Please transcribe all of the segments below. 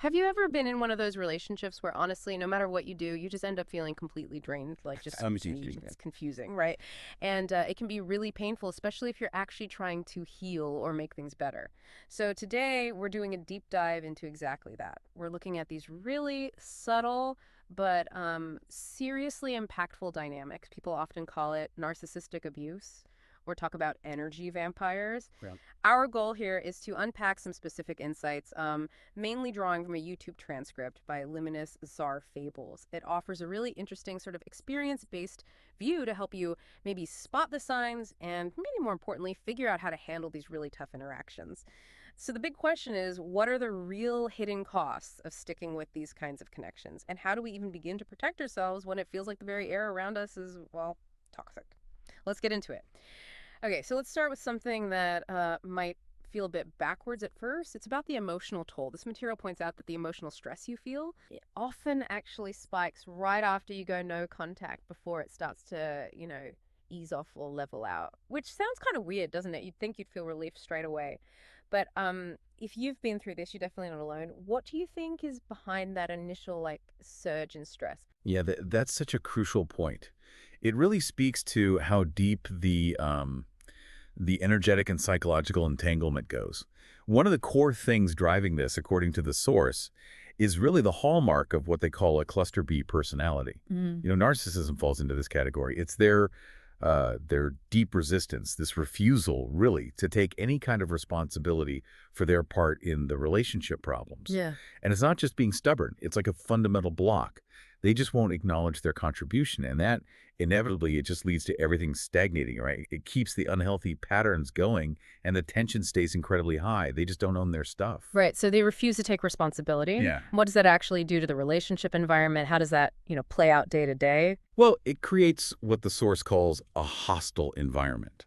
Have you ever been in one of those relationships where honestly, no matter what you do, you just end up feeling completely drained, like just it's confusing, right? And it can be really painful, especially if you're actually trying to heal or make things better. So today we're doing a deep dive into exactly that. We're looking at these really subtle but seriously impactful dynamics. People often call it narcissistic abuse or talk about energy vampires. Yeah. Our goal here is to unpack some specific insights, mainly drawing from a YouTube transcript by Luminousz Ztarr Fables. It offers a really interesting sort of experience-based view to help you maybe spot the signs and maybe more importantly, figure out how to handle these really tough interactions. So the big question is, what are the real hidden costs of sticking with these kinds of connections? And how do we even begin to protect ourselves when it feels like the very air around us is, well, toxic? Let's get into it. Okay, so let's start with something that might feel a bit backwards at first. It's about the emotional toll. This material points out that the emotional stress you feel, it often actually spikes right after you go no contact before it starts to, ease off or level out, which sounds kind of weird, doesn't it? You'd think you'd feel relief straight away. But if you've been through this, you're definitely not alone. What do you think is behind that initial, surge in stress? Yeah, that's such a crucial point. It really speaks to how deep the energetic and psychological entanglement goes. One of the core things driving this, according to the source, is really the hallmark of what they call a cluster B personality. Narcissism falls into this category. It's their deep resistance, this refusal, really, to take any kind of responsibility for their part in the relationship problems. Yeah. And it's not just being stubborn. It's like a fundamental block. They just won't acknowledge their contribution, and that inevitably it just leads to everything stagnating, right? It keeps the unhealthy patterns going, and the tension stays incredibly high. They just don't own their stuff. Right. So they refuse to take responsibility. Yeah. What does that actually do to the relationship environment? How does that, play out day to day? Well, it creates what the source calls a hostile environment.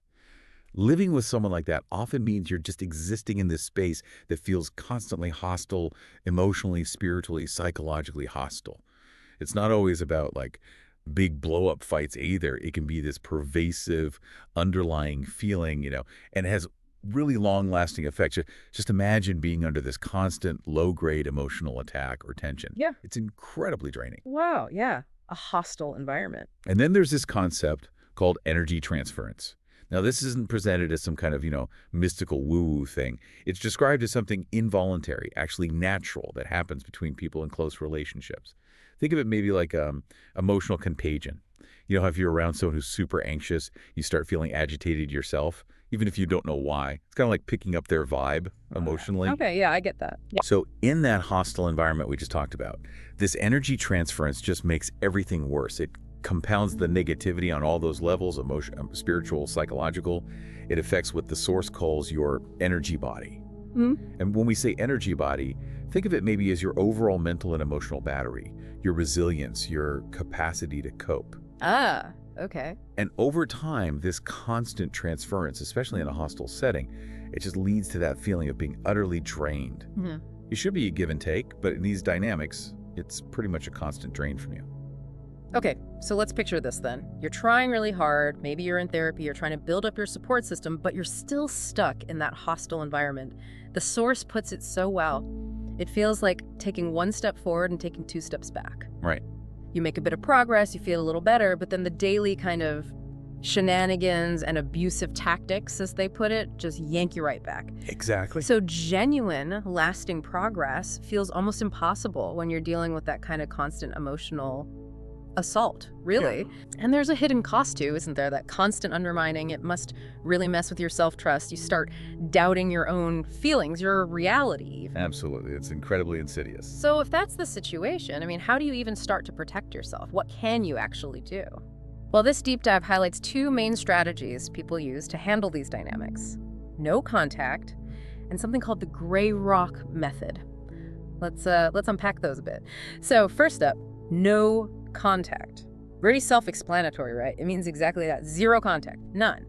Living with someone like that often means you're just existing in this space that feels constantly hostile, emotionally, spiritually, psychologically hostile. It's not always about big blow-up fights either. It can be this pervasive underlying feeling, and it has really long-lasting effects. Just imagine being under this constant low-grade emotional attack or tension. Yeah. It's incredibly draining. Wow. Yeah. A hostile environment. And then there's this concept called energy transference. Now, this isn't presented as some kind of, mystical woo-woo thing. It's described as something involuntary, actually natural, that happens between people in close relationships. Think of it maybe like emotional contagion. How if you're around someone who's super anxious, you start feeling agitated yourself, even if you don't know why. It's kind of like picking up their vibe emotionally. Okay, yeah, I get that. Yeah. So in that hostile environment we just talked about, this energy transference just makes everything worse. It compounds the negativity on all those levels, emotional, spiritual, psychological. It affects what the source calls your energy body. And when we say energy body, think of it maybe as your overall mental and emotional battery, your resilience, your capacity to cope. Ah, okay. And over time, this constant transference, especially in a hostile setting, it just leads to that feeling of being utterly drained. It should be a give and take, but in these dynamics, it's pretty much a constant drain from you. Okay, so let's picture this then. You're trying really hard, maybe you're in therapy, you're trying to build up your support system, but you're still stuck in that hostile environment. The source puts it so well. It feels like taking one step forward and taking two steps back. Right. You make a bit of progress, you feel a little better, but then the daily kind of shenanigans and abusive tactics, as they put it, just yank you right back. Exactly. So genuine, lasting progress feels almost impossible when you're dealing with that kind of constant emotional assault, really. Yeah. And there's a hidden cost too, isn't there? That constant undermining, it must really mess with your self-trust. You start doubting your own feelings, your reality even. Absolutely. It's incredibly insidious. So if that's the situation, how do you even start to protect yourself? What can you actually do? Well, this deep dive highlights two main strategies people use to handle these dynamics: no contact and something called the gray rock method. Let's unpack those a bit. So first up, no contact. Pretty self-explanatory, right? It means exactly that. Zero contact. None.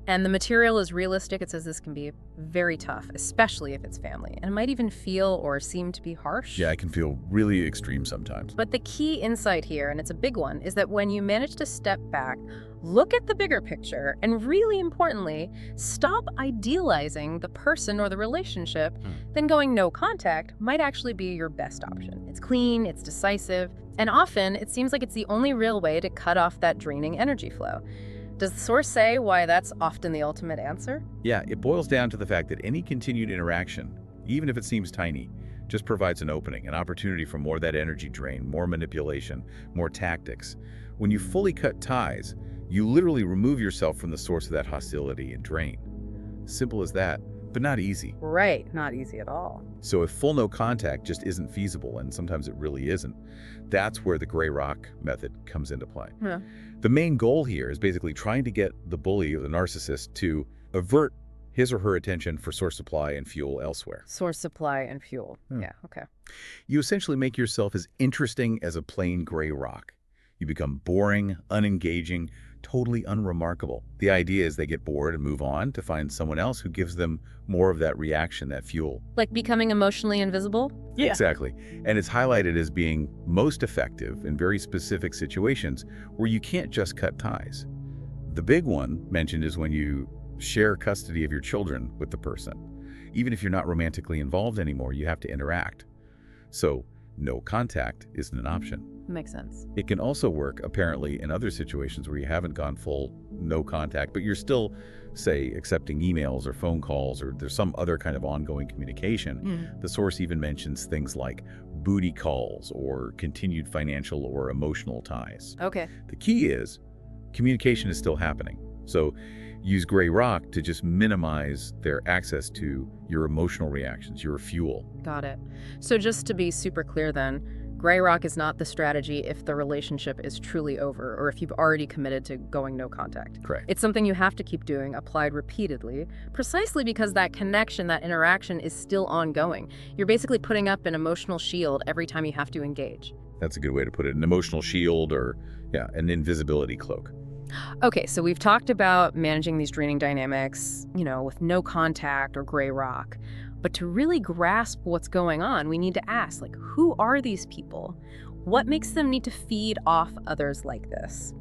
And the material is realistic. It says this can be very tough, especially if it's family, and it might even feel or seem to be harsh. Yeah, it can feel really extreme sometimes. But the key insight here, and it's a big one, is that when you manage to step back, look at the bigger picture, and really importantly, stop idealizing the person or the relationship, then going no contact might actually be your best option. It's clean, it's decisive, and often it seems like it's the only real way to cut off that draining energy flow. Does the source say why that's often the ultimate answer? Yeah, it boils down to the fact that any continued interaction, even if it seems tiny, just provides an opening, an opportunity for more of that energy drain, more manipulation, more tactics. When you fully cut ties, you literally remove yourself from the source of that hostility and drain. Simple as that, but not easy. Right, not easy at all. So if full no contact just isn't feasible, and sometimes it really isn't, that's where the gray rock method comes into play. Yeah. The main goal here is basically trying to get the bully or the narcissist to avert his or her attention for source supply and fuel elsewhere. Source supply and fuel. Yeah, okay. You essentially make yourself as interesting as a plain gray rock. You become boring, unengaging, totally unremarkable. The idea is they get bored and move on to find someone else who gives them more of that reaction, that fuel. Like becoming emotionally invisible? Yeah. Exactly. And it's highlighted as being most effective in very specific situations where you can't just cut ties. The big one mentioned is when you share custody of your children with the person. Even if you're not romantically involved anymore, you have to interact. So no contact isn't an option. Makes sense. It can also work, apparently, in other situations where you haven't gone full no contact, but you're still, say, accepting emails or phone calls, or there's some other kind of ongoing communication. The source even mentions things like booty calls or continued financial or emotional ties. Okay. The key is communication is still happening. So use gray rock to just minimize their access to your emotional reactions, your fuel. Got it. So just to be super clear then, gray rock is not the strategy if the relationship is truly over or if you've already committed to going no contact. Correct. It's something you have to keep doing, applied repeatedly, precisely because that connection, that interaction is still ongoing. You're basically putting up an emotional shield every time you have to engage. That's a good way to put it. An emotional shield or, yeah, an invisibility cloak. Okay, so we've talked about managing these draining dynamics, with no contact or gray rock. But to really grasp what's going on, we need to ask, who are these people? What makes them need to feed off others like this?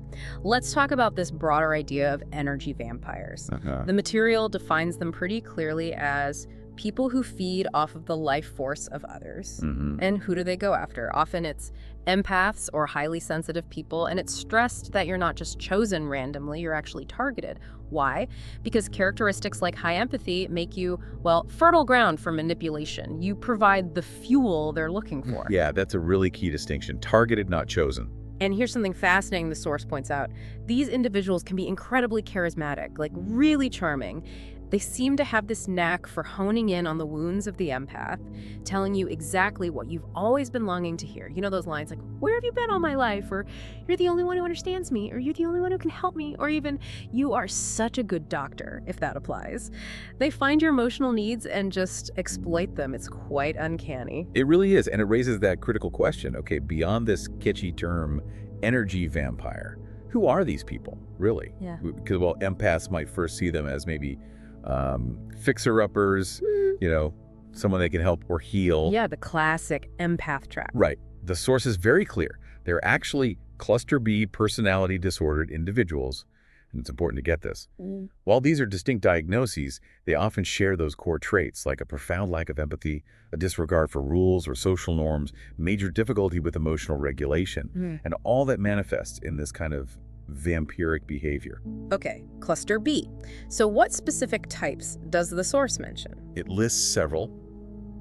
Let's talk about this broader idea of energy vampires. The material defines them pretty clearly as people who feed off of the life force of others. And who do they go after? Often it's empaths or highly sensitive people, and it's stressed that you're not just chosen randomly, you're actually targeted. Why? Because characteristics like high empathy make you, fertile ground for manipulation. You provide the fuel they're looking for. Yeah, that's a really key distinction. Targeted, not chosen. And here's something fascinating the source points out. These individuals can be incredibly charismatic, really charming. They seem to have this knack for honing in on the wounds of the empath, telling you exactly what you've always been longing to hear. You know those lines like, where have you been all my life? Or you're the only one who understands me. Or you're the only one who can help me. Or even, you are such a good doctor, if that applies. They find your emotional needs and just exploit them. It's quite uncanny. It really is. And it raises that critical question. Okay, beyond this kitschy term, energy vampire, who are these people, really? Yeah. Because, empaths might first see them as maybe fixer-uppers, someone they can help or heal. Yeah, the classic empath trap. Right. The source is very clear. They're actually cluster B personality disordered individuals, and it's important to get this. While these are distinct diagnoses, they often share those core traits like a profound lack of empathy, a disregard for rules or social norms, major difficulty with emotional regulation, and all that manifests in this kind of vampiric behavior. Okay, cluster B. So what specific types does the source mention? It lists several: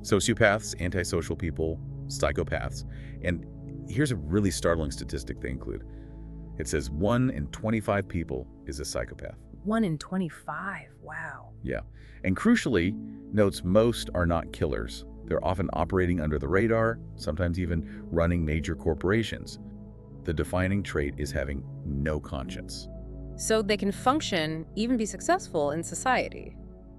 sociopaths, antisocial people, psychopaths. And here's a really startling statistic they include. It says 1 in 25 people is a psychopath. 1 in 25, wow. Yeah. And crucially, notes most are not killers. They're often operating under the radar, sometimes even running major corporations. The defining trait is having no conscience. So they can function, even be successful in society,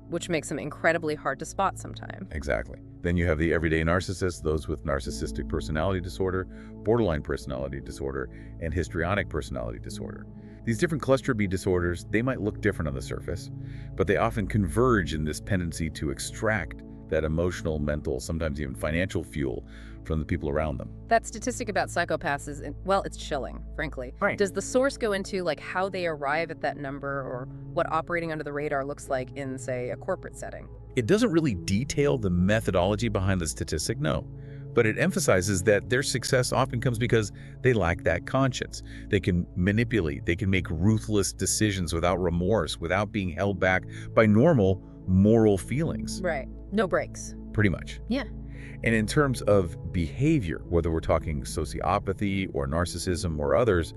which makes them incredibly hard to spot sometimes. Exactly. Then you have the everyday narcissists, those with narcissistic personality disorder, borderline personality disorder, and histrionic personality disorder. These different cluster B disorders, they might look different on the surface, but they often converge in this tendency to extract that emotional, mental, sometimes even financial fuel from the people around them. That statistic about psychopaths is, well, it's chilling, frankly. Right. Does the source go into like how they arrive at that number or what operating under the radar looks like in, say, a corporate setting? It doesn't really detail the methodology behind the statistic, no. But it emphasizes that their success often comes because they lack that conscience. They can manipulate, they can make ruthless decisions without remorse, without being held back by normal moral feelings. Right. No breaks. Pretty much. Yeah. And in terms of behavior, whether we're talking sociopathy or narcissism or others,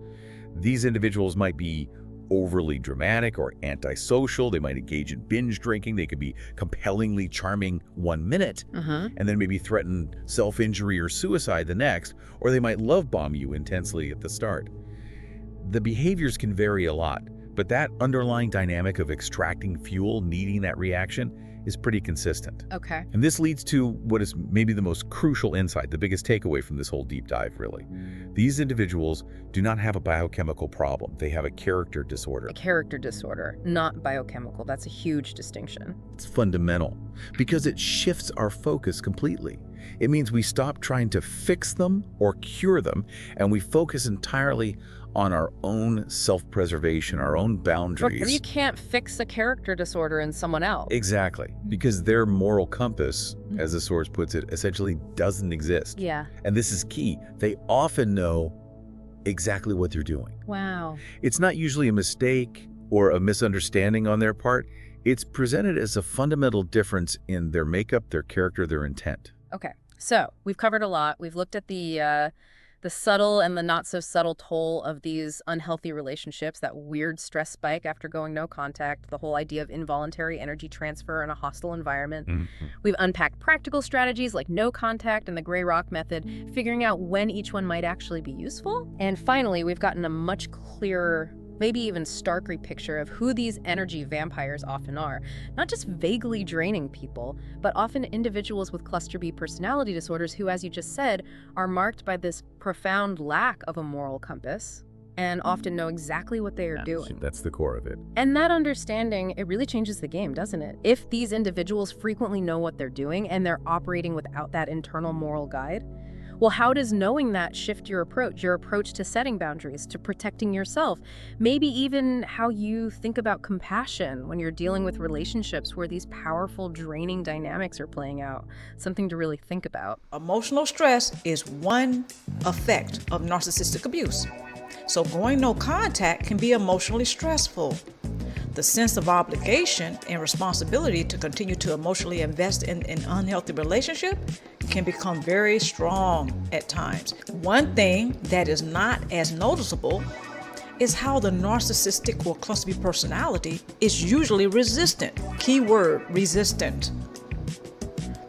these individuals might be overly dramatic or antisocial. They might engage in binge drinking. They could be compellingly charming 1 minute and then maybe threaten self-injury or suicide the next, or they might love bomb you intensely at the start. The behaviors can vary a lot, but that underlying dynamic of extracting fuel, needing that reaction, is pretty consistent. Okay. And this leads to what is maybe the most crucial insight, the biggest takeaway from this whole deep dive, really. These individuals do not have a biochemical problem. They have a character disorder. A character disorder, not biochemical. That's a huge distinction. It's fundamental because it shifts our focus completely. It means we stop trying to fix them or cure them, and we focus entirely on our own self-preservation, our own boundaries. You can't fix a character disorder in someone else. Exactly, because their moral compass, as the source puts it, essentially doesn't exist. Yeah. And this is key. They often know exactly what they're doing. Wow. It's not usually a mistake or a misunderstanding on their part. It's presented as a fundamental difference in their makeup, their character, their intent. Okay. So we've covered a lot. We've looked at the subtle and the not so subtle toll of these unhealthy relationships, that weird stress spike after going no contact, the whole idea of involuntary energy transfer in a hostile environment. We've unpacked practical strategies like no contact and the gray rock method, figuring out when each one might actually be useful. And finally, we've gotten a much clearer, maybe even starker picture of who these energy vampires often are. Not just vaguely draining people, but often individuals with cluster B personality disorders who, as you just said, are marked by this profound lack of a moral compass and often know exactly what they are doing. That's the core of it. And that understanding, it really changes the game, doesn't it? If these individuals frequently know what they're doing and they're operating without that internal moral guide, well, how does knowing that shift your approach to setting boundaries, to protecting yourself, maybe even how you think about compassion when you're dealing with relationships where these powerful, draining dynamics are playing out? Something to really think about. Emotional stress is one effect of narcissistic abuse. So going no contact can be emotionally stressful. The sense of obligation and responsibility to continue to emotionally invest in an unhealthy relationship can become very strong at times. One thing that is not as noticeable is how the narcissistic or cluster B personality is usually resistant, keyword resistant,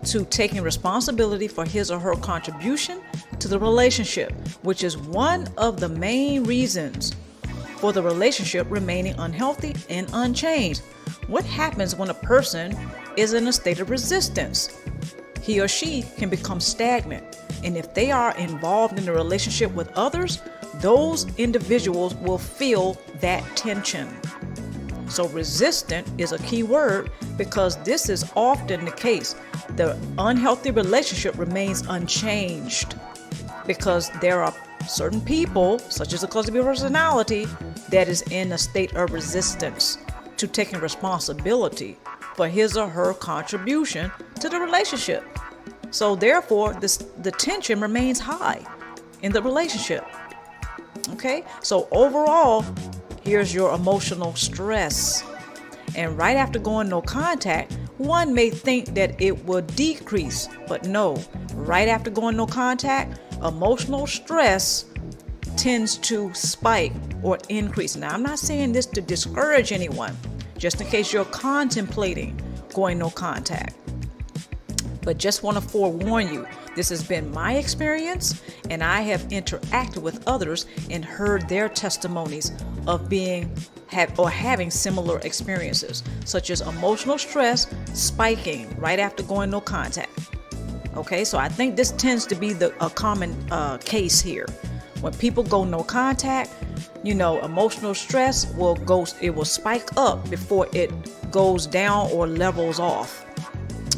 to taking responsibility for his or her contribution to the relationship, which is one of the main reasons for the relationship remaining unhealthy and unchanged. What happens when a person is in a state of resistance? He or she can become stagnant, and if they are involved in a relationship with others, those individuals will feel that tension. So resistant is a key word because this is often the case. The unhealthy relationship remains unchanged because there are certain people, such as a cluster B personality, that is in a state of resistance to taking responsibility for his or her contribution to the relationship. So therefore, the tension remains high in the relationship. Okay? So overall, here's your emotional stress. And right after going no contact, one may think that it would decrease, but no. Right after going no contact, emotional stress tends to spike or increase. Now, I'm not saying this to discourage anyone, just in case you're contemplating going no contact. But just want to forewarn you, this has been my experience, and I have interacted with others and heard their testimonies of having similar experiences, such as emotional stress spiking right after going no contact. Okay, so I think this tends to be a common case here. When people go no contact, Emotional stress it will spike up before it goes down or levels off.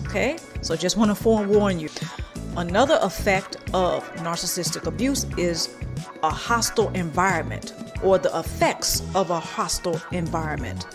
Okay, so just want to forewarn you. Another effect of narcissistic abuse is a hostile environment, or the effects of a hostile environment.